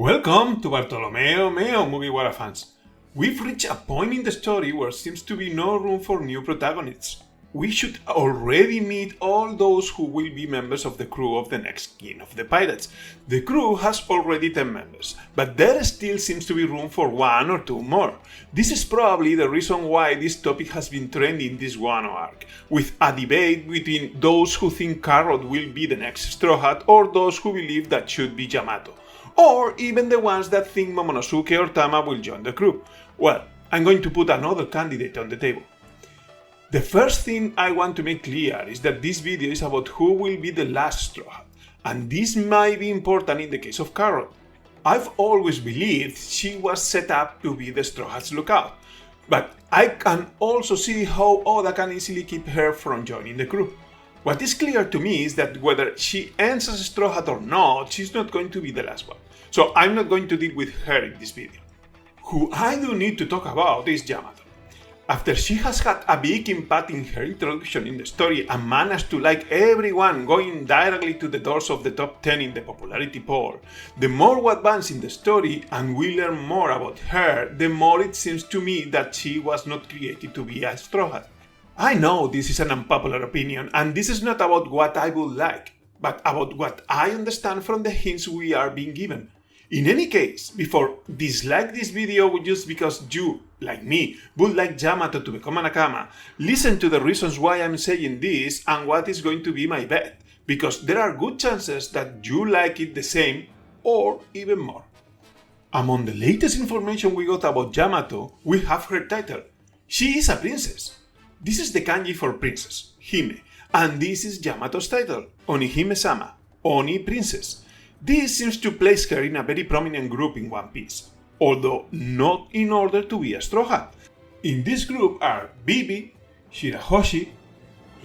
Welcome to Bartolomeo Meo, Mugiwara fans. We've reached a point in the story where seems to be no room for new protagonists. We should already meet all those who will be members of the crew of the next King of the Pirates. The crew has already 10 members, but there still seems to be room for one or two more. This is probably the reason why this topic has been trending this Wano arc, with a debate between those who think Carrot will be the next Straw Hat or those who believe that should be Yamato, or even the ones that think Momonosuke or Tama will join the crew. Well, I'm going to put another candidate on the table. The first thing I want to make clear is that this video is about who will be the last Straw Hat, and this might be important in the case of Carrot. I've always believed she was set up to be the Straw Hat's lookout, but I can also see how Oda can easily keep her from joining the crew. What is clear to me is that whether she ends as a Straw Hat or not, she's not going to be the last one, so I'm not going to deal with her in this video. Who I do need to talk about is Yamato. After she has had a big impact in her introduction in the story and managed to like everyone, going directly to the doors of the top 10 in the popularity poll, the more we advance in the story and we learn more about her, the more it seems to me that she was not created to be a Straw Hat. I know this is an unpopular opinion, and this is not about what I would like, but about what I understand from the hints we are being given. In any case, before dislike this video just because you, like me, would like Yamato to become a Nakama, listen to the reasons why I'm saying this and what is going to be my bet, because there are good chances that you like it the same or even more. Among the latest information we got about Yamato, we have her title. She is a princess. This is the kanji for princess, Hime, and this is Yamato's title, Onihime-sama, Oni Princess. This seems to place her in a very prominent group in One Piece, although not in order to be a Straw Hat. In this group are Vivi, Shirahoshi,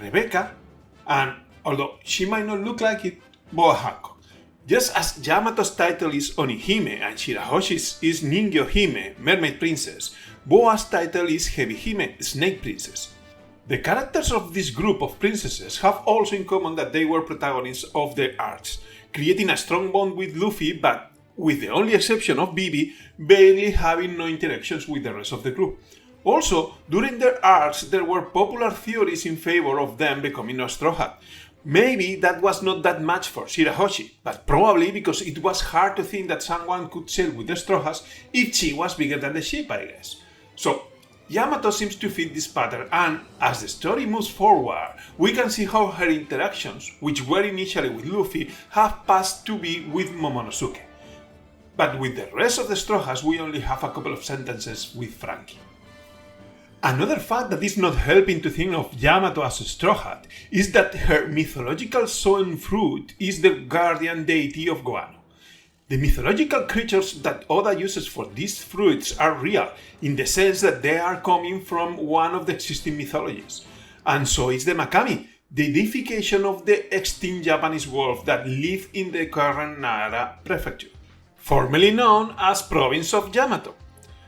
Rebecca, and, although she might not look like it, Boa Hancock. Just as Yamato's title is Onihime and Shirahoshi's is Ningyo Hime, Mermaid Princess, Boa's title is Heavy Hime, Snake Princess. The characters of this group of princesses have also in common that they were protagonists of their arcs, creating a strong bond with Luffy, but with the only exception of Vivi barely having no interactions with the rest of the group. Also, during their arcs there were popular theories in favor of them becoming a Straw Hat. Maybe that was not that much for Shirahoshi, but probably because it was hard to think that someone could sail with the Straw Hats if she was bigger than the ship, I guess. So, Yamato seems to fit this pattern, and as the story moves forward, we can see how her interactions, which were initially with Luffy, have passed to be with Momonosuke. But with the rest of the Straw Hats, we only have a couple of sentences with Franky. Another fact that is not helping to think of Yamato as a Straw Hat is that her mythological sown fruit is the guardian deity of Guano. The mythological creatures that Oda uses for these fruits are real, in the sense that they are coming from one of the existing mythologies. And so is the Makami, the deification of the extinct Japanese wolf that live in the current Nara prefecture, formerly known as Province of Yamato.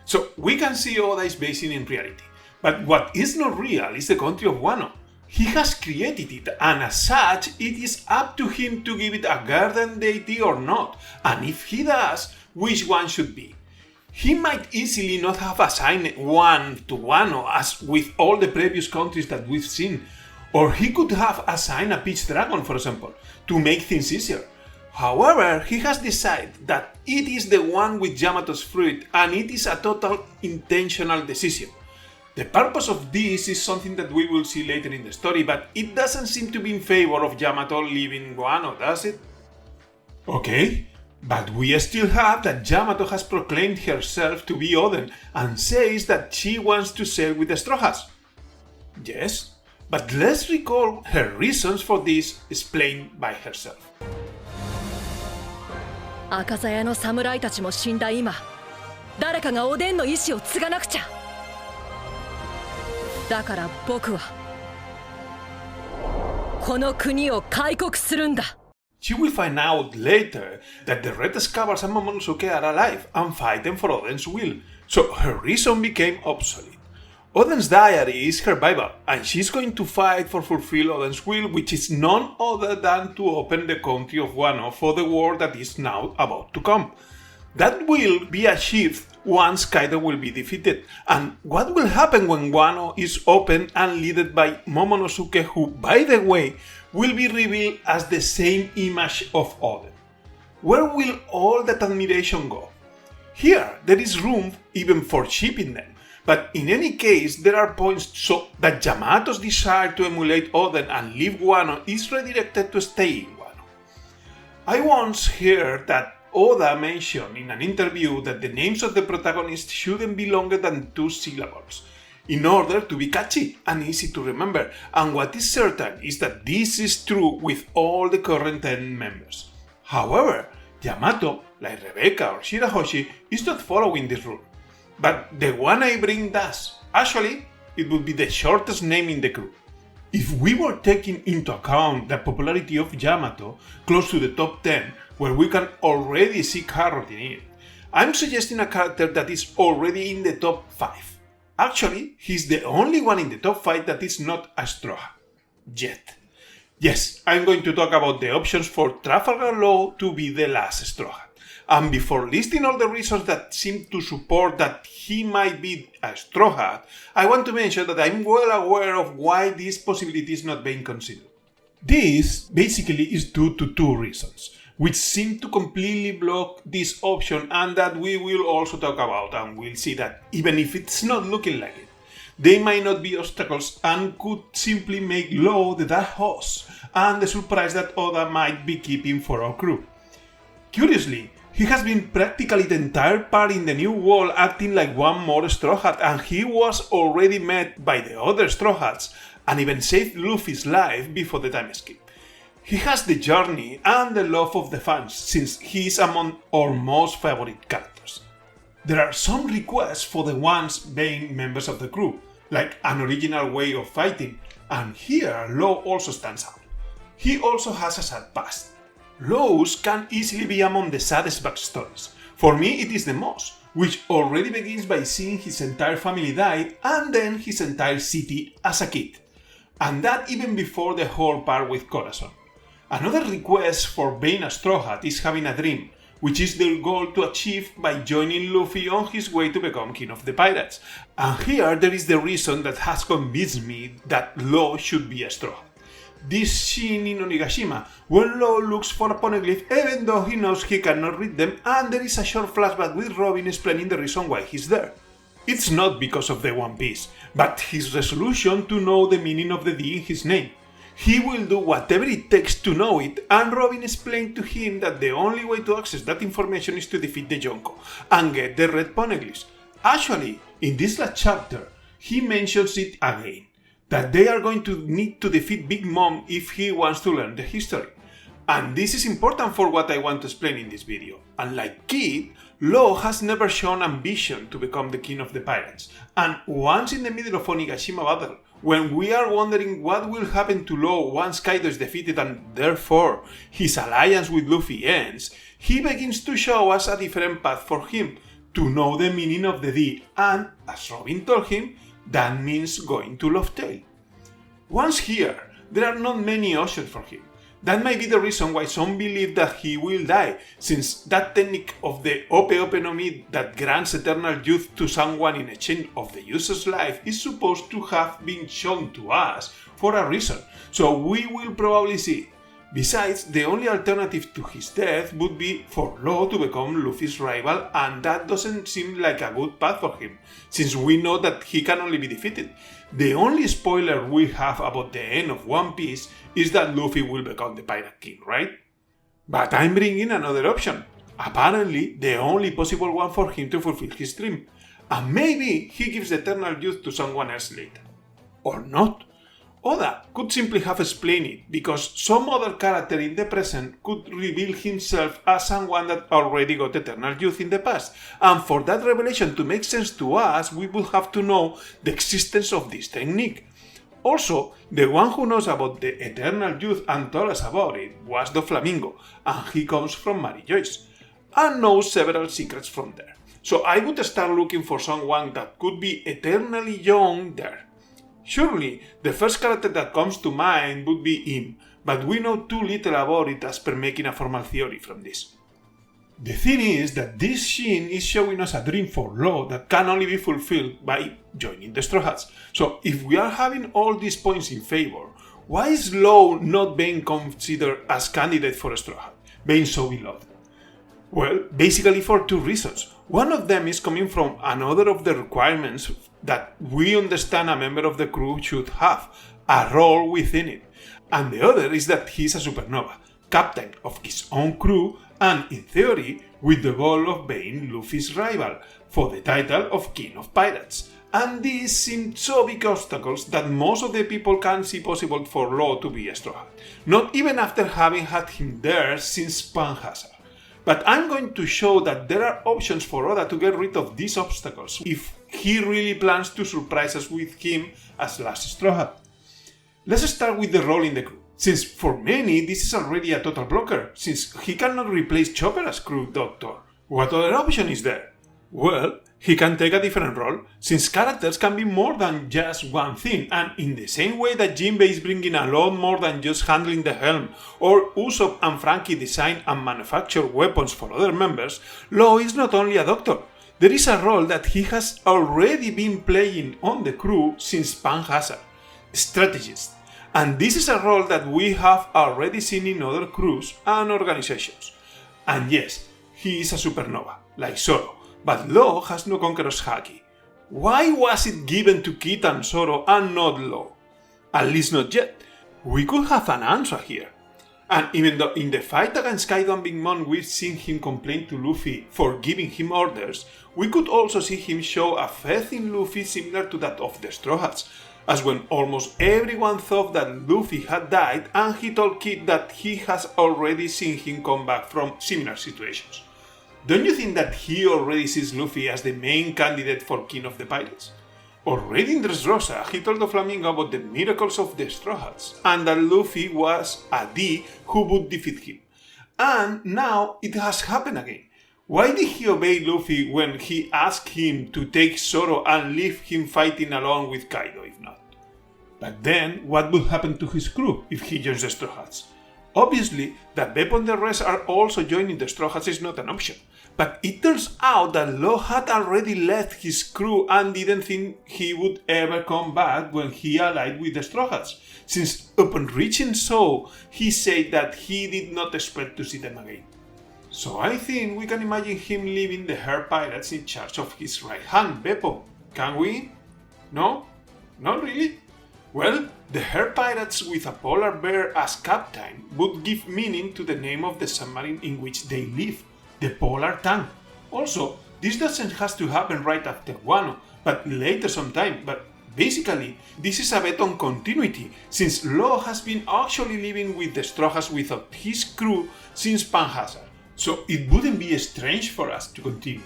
So we can see Oda is based in reality, but what is not real is the country of Wano. He has created it, and as such, it is up to him to give it a guardian deity or not, and if he does, which one should be. He might easily not have assigned one to Wano as with all the previous countries that we've seen, or he could have assigned a Peach Dragon, for example, to make things easier. However, he has decided that it is the one with Yamato's fruit, and it is a total intentional decision. The purpose of this is something that we will see later in the story, but it doesn't seem to be in favor of Yamato leaving Wano, does it? Okay, but we still have that Yamato has proclaimed herself to be Oden and says that she wants to sail with the Straw Hats. Yes, but let's recall her reasons for this explained by herself. 赤鞘の侍たちも死んだ今、誰かがおでんの意志を継がなくちゃ。だから僕はこの国を開国するんだ。She will find out later that the Red Scabbards and Momonosuke are alive and fighting for Oden's will, so her reason became obsolete. Oden's diary is her Bible, and she's going to fight for fulfill Oden's will, which is none other than to open the country of Wano for the war that is now about to come. That will be achieved once Kaido will be defeated. And what will happen when Wano is opened and led by Momonosuke, who, by the way, will be revealed as the same image of Oden? Where will all that admiration go? Here, there is room even for shipping them. But in any case, there are points so that Yamato's desire to emulate Oden and leave Wano is redirected to stay in Wano. I once heard that Oda mentioned in an interview that the names of the protagonists shouldn't be longer than 2 syllables, in order to be catchy and easy to remember, and what is certain is that this is true with all the current 10 members. However, Yamato, like Rebecca or Shirahoshi, is not following this rule. But the one I bring does. Actually, it would be the shortest name in the crew. If we were taking into account the popularity of Yamato, close to the top 10, where we can already see Carrot in it, I'm suggesting a character that is already in the top 5. Actually, he's the only one in the top 5 that is not a Straw Hat. Yet. Yes, I'm going to talk about the options for Trafalgar Law to be the last Straw Hat. And before listing all the reasons that seem to support that he might be a Straw Hat, I want to mention that I'm well aware of why this possibility is not being considered. This basically is due to 2 reasons, which seem to completely block this option and that we will also talk about, and we'll see that even if it's not looking like it, they might not be obstacles and could simply make Law the dark horse and the surprise that Oda might be keeping for our crew. Curiously, he has been practically the entire part in the new world acting like one more Straw Hat, and he was already met by the other Straw Hats and even saved Luffy's life before the time skip. He has the journey and the love of the fans since he is among our most favorite characters. There are some requests for the ones being members of the crew, like an original way of fighting, and here Law also stands out. He also has a sad past. Law's can easily be among the saddest backstories. For me, it is the most, which already begins by seeing his entire family die and then his entire city as a kid. And that even before the whole part with Corazon. Another request for being a Straw Hat is having a dream, which is the goal to achieve by joining Luffy on his way to become King of the Pirates. And here there is the reason that has convinced me that Law should be a Straw Hat. This scene in Onigashima, when Law looks for a poneglyph even though he knows he cannot read them, and there is a short flashback with Robin explaining the reason why he's there. It's not because of the One Piece, but his resolution to know the meaning of the D in his name. He will do whatever it takes to know it, and Robin explained to him that the only way to access that information is to defeat the Yonko and get the red poneglyphs. Actually, in this last chapter, he mentions it again, that they are going to need to defeat Big Mom if he wants to learn the history. And this is important for what I want to explain in this video. Unlike Kid, Law has never shown ambition to become the king of the pirates, and once in the middle of Onigashima battle, when we are wondering what will happen to Law once Kaido is defeated and therefore his alliance with Luffy ends, he begins to show us a different path for him, to know the meaning of the D, and as Robin told him, that means going to Laugh Tale. Once here, there are not many options for him. That might be the reason why some believe that he will die, since that technique of the Ope Ope no Mi that grants eternal youth to someone in exchange of the user's life is supposed to have been shown to us for a reason, so we will probably see it. Besides, the only alternative to his death would be for Law to become Luffy's rival, and that doesn't seem like a good path for him, since we know that he can only be defeated. The only spoiler we have about the end of One Piece is that Luffy will become the Pirate King, right? But I'm bringing another option. Apparently, the only possible one for him to fulfill his dream. And maybe he gives the eternal youth to someone else later. Or not. Oda could simply have explained it, because some other character in the present could reveal himself as someone that already got eternal youth in the past, and for that revelation to make sense to us, we would have to know the existence of this technique. Also, the one who knows about the eternal youth and told us about it was Doflamingo, and he comes from Mary Joyce, and knows several secrets from there. So I would start looking for someone that could be eternally young there. Surely, the first character that comes to mind would be Im, but we know too little about it as per making a formal theory from this. The thing is that this scene is showing us a dream for Law that can only be fulfilled by joining the Straw Hats. So if we are having all these points in favor, why is Law not being considered as candidate for a Straw Hat, being so beloved? Well, basically for two reasons. One of them is coming from another of the requirements that we understand a member of the crew should have, a role within it. And the other is that he's a supernova, captain of his own crew, and in theory, with the goal of being Luffy's rival for the title of King of Pirates. And these seem so big obstacles that most of the people can't see possible for Law to be a Straw Hat, not even after having had him there since Panhazard. But I'm going to show that there are options for Oda to get rid of these obstacles if he really plans to surprise us with him as last Straw Hat. Let's start with the role in the crew, since for many this is already a total blocker, since he cannot replace Chopper as crew doctor. What other option is there? Well, he can take a different role, since characters can be more than just one thing, and in the same way that Jinbei is bringing a lot more than just handling the helm, or Usopp and Frankie design and manufacture weapons for other members, Law is not only a doctor. There is a role that he has already been playing on the crew since Panhazard, strategist. And this is a role that we have already seen in other crews and organizations. And yes, he is a supernova, like Zoro, but Law has no Conqueror's Haki. Why was it given to Kid and Zoro and not Law? At least not yet. We could have an answer here. And even though in the fight against Kaido and Big Mom we've seen him complain to Luffy for giving him orders, we could also see him show a faith in Luffy similar to that of the Straw Hats, as when almost everyone thought that Luffy had died and he told Kid that he has already seen him come back from similar situations. Don't you think that he already sees Luffy as the main candidate for King of the Pirates? Already in Dressrosa, he told Doflamingo about the miracles of the Straw Hats, and that Luffy was a D who would defeat him. And now it has happened again. Why did he obey Luffy when he asked him to take Zoro and leave him fighting alone with Kaido if not? But then, what would happen to his crew if he joins the Straw Hats? Obviously, that Beppo and the rest are also joining the Straw Hats is not an option. But it turns out that Law had already left his crew and didn't think he would ever come back when he allied with the Straw Hats, since upon reaching Zou, he said that he did not expect to see them again. So I think we can imagine him leaving the Hair Pirates in charge of his right hand, Beppo. Can we? No? Not really? Well, the Hair Pirates with a polar bear as captain would give meaning to the name of the submarine in which they live, the Polar Tank. Also, this doesn't have to happen right after Wano, but later sometime, but basically, this is a bet on continuity, since Law has been actually living with the Straw Hats without his crew since Panhazard, so it wouldn't be strange for us to continue.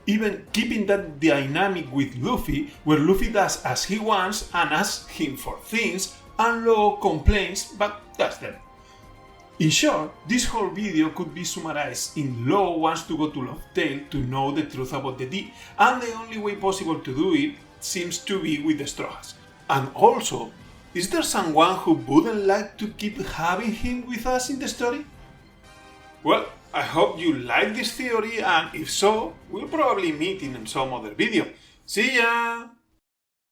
Even keeping that dynamic with Luffy, where Luffy does as he wants and asks him for things, and Law complains but does them. In short, this whole video could be summarized in Law wants to go to Laugh Tale to know the truth about the D, and the only way possible to do it seems to be with the Straw Hats. And also, is there someone who wouldn't like to keep having him with us in the story? Well, I hope you like this theory, and if so, we'll probably meet in some other video. See ya!